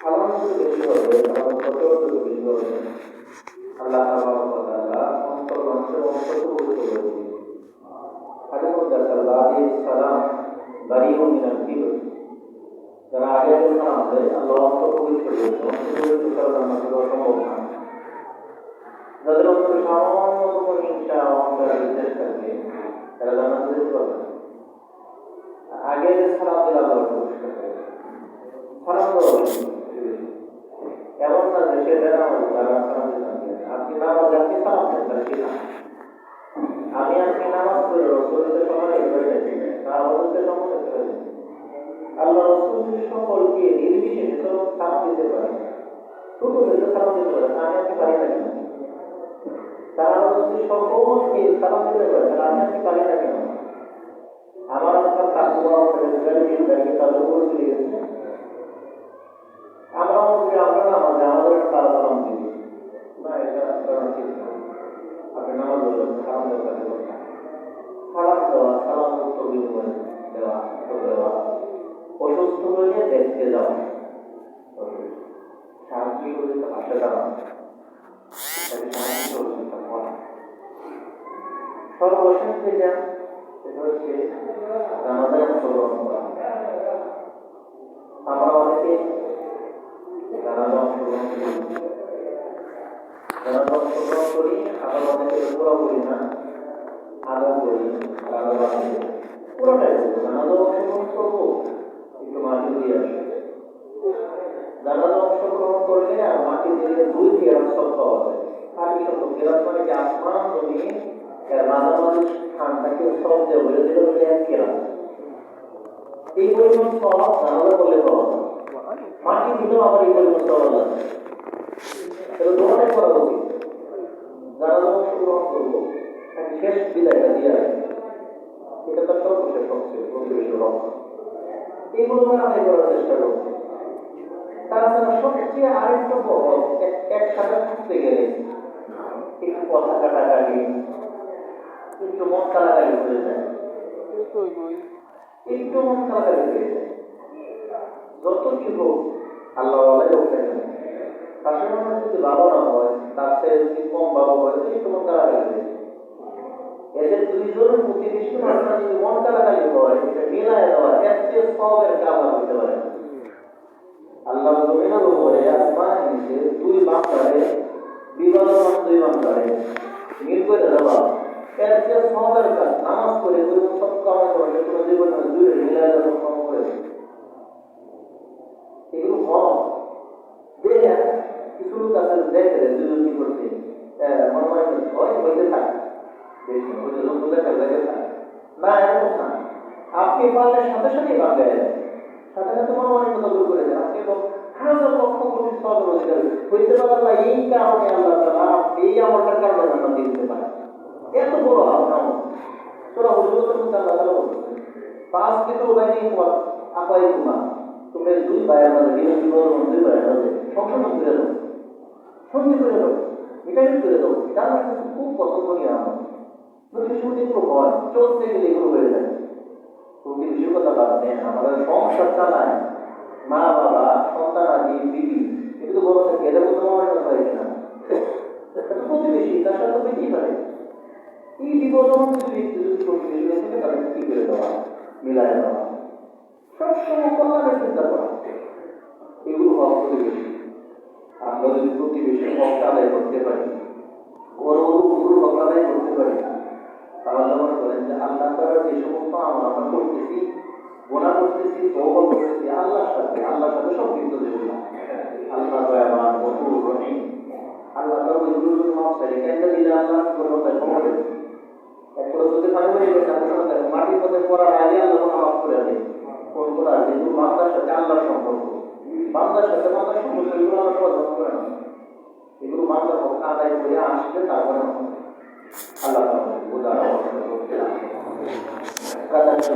সালাম যদি বেশি হবে তাহলে কতও যদি বেশি হবে আল্লাহ তাআলা অন্তর মানুষের অন্তরকে পবিত্র করে দিবে। হাদিসে আছে বাদি সালাম বারিউন মিনাল কিবর, যারা আগে সালাম দেয় আল্লাহ অন্তর পবিত্র করে দিবে। অন্তর পবিত্র করা জান্নাতে যাওয়া সম্ভব না। যাদের অন্তরে সামান্যতম হিংসা অহংকার বিদ্বেষ থাকে তারা জান্নাতে যেতে পারবে না। আগে যে সালাম দিলে আল্লাহ পরিষ্কার করে সালাম দেওয়া এমন না যে সে বেনামাজ তারা সালাম দিতে আপনি নামাজ আপনি সালাম দেন তারা কিনা আমি আপনি নামাজ করে রসুলের সমানে করে দেখি আমাদের সমানে করে দেখি আল্লাহ রসুল সকলকে নির্বিশেষে তো সালাম দিতে পারে, ছোট হলে সালাম দিতে পারে, আমি আপনি পারি না কেন? তারা হচ্ছে সকলকে সালাম দিতে পারে, আমি আপনি পারি না কেন? আমার আপনার তাকুয়া তাদের উপর চলে গেছে। আমরা মনে আমরা নামাজে আমাদের তারা সালাম দিই না, এটা ঠিক না। আপনি নামাজ বলবেন সালাম দরকার সালাম দেওয়া, সালাম উত্তর বিনিময় দেওয়া, উত্তর দেওয়া, অসুস্থ হয়ে দেখতে যাওয়া, সাহায্য করে পাশে দাঁড়ানো, সর্বশেষ যেটা সেটা হচ্ছে আমাদের অংশগ্রহণ করা। আমরা অনেকে জানাজা অংশগ্রহণ করি, আবার অনেকে পুরো করি না, আলো করি, পুরোটাই করবো। জানাজা অংশগ্রহণ করবো, একটু মাটি দিয়ে আসে। জানাজা অংশগ্রহণ করলে আর মাটি দিয়ে 2 কেরাত সব পাওয়া যায়। আর কি সব কেরাত মানে কি আসমান জমি এর মাঝামাঝি স্থানটাকে সব দিয়ে বলে দিলে বলে 1 কেরাত। এই পরিমাণ সব জানাজা করলে পাওয়া যায়। মাটি দিলেও আবার এই পরিমাণ পাওয়া যায়। তাহলে দোকানে করা উচিত। জানাজা অংশগ্রহণ করবো, শেষ বিদায়টা দিয়ে আসবে, এটা তার সর্বশেষ সবচেয়ে প্রতিবেশী রক্ষা। এইগুলো আদায় করার চেষ্টা করছে। তাছাড়া সবচেয়ে আরেকটা একসাথে থাকতে গেলে একটু কথা কাটাকাটি, একটু মন কালাকালি হয়ে যায়, একটু মন কালাকালি হয়ে যায়। যত কি হোক আল্লাহ ওঠে না, তার সঙ্গে যদি ভালো না হয়, তার চেয়ে যদি কম ভালো হয়, একটু মন কালাকালি হয়ে যায়। এদের 2 জনের প্রতিবেশী মানুষ যদি মন কালাকালি হয়, এটা মিলায় দেওয়া এর চেয়ে সবের কাজ হতে পারে না। আল্লাহ জমিনের উপরে আসমান নিচে 2 বান্দারে বিবাদমান 2 বান্দারে মিল করে দেওয়া এর চেয়ে সবের কাজ। নামাজ করে সব কামাই করে কোনো জীবনে 2 মিলায় দেওয়া কম করে এগুলো কম দেখে কিছু লোক আছে দেখে 2 কি করছে মনে হয় হয় হইতে থাকে দেখি ওই লোক দেখে থাকে না, এরকম না। আপনি পারলে সাথে সাথেই বাঁধে সাথে সাথে মনে হয় দূর করে দেন। আপনি হাজার লক্ষ কোটি সবের অধিকার হইতে পারলা এই কারণে আল্লাহ তাআলা এই আমলটার কারণে জান্নাত দিতে পারে। এত বড় আমল তোরা হুজুরের মধ্যে আল্লাহ তাআলা বলছেন 5 কিলো বাইনি পর আপাই তোমা তোমরা 2 ভাইয়ের মধ্যে বিরোধী বড় 2 ভাইয়ের মধ্যে সংশোধন করে দাও, সন্ধি করে দাও, মিটাই করে দাও। এটা আমার খুব পছন্দনীয় আমল। যদি শুধু এগুলো হয় চলতে গেলে এগুলো হয়ে যায়। তুমি বেশি কথা বাদ দেন, আমাদের সংসার চালায় মা বাবা সন্তান আদি বিবি, এগুলো বড় থাকে এদের মধ্যে মনে কথা হয় কিনা প্রতিবেশী তার সাথে বেশি পারে। এই বিপদন যদি প্রতিবেশী থাকে তাদের কি করে দেওয়া, মিলায় দেওয়া, সবসময় কল্যাণের চিন্তা করা, এগুলো হওয়া প্রতিবেশী। আমরা যদি প্রতিবেশীর হক আদায় করতে পারি, বড় বড় গুরুর হক আদায় করতে পারি, তাহলে মনে করেন যে আল্লাহ তাআলা যে সমস্ত আমরা করতেছি, গোনা করতেছি, তওবা করতেছি আল্লাহর সাথে সম্পৃক্ত যেগুলো আল্লাহ দয়াবান গফুর রহিম, আল্লাহ তাআলা ওইগুলো যদি মাফ করে কেন দিলে আল্লাহ কোনো ক্ষমা দেবে। একবার যদি পানি হয়ে গেছে আপনাদের মাটির মধ্যে পড়ার আগে আল্লাহ মাফ করে দেয়। কোন কোন যেহেতু বান্দার সাথে আল্লাহর সম্পর্ক, বান্দার সাথে বান্দার সম্পর্ক এগুলো আল্লাহ সমাধান করে না। এগুলো বান্দার হক আদায় করে আসলে তারপরে আল্লাহ তাআলা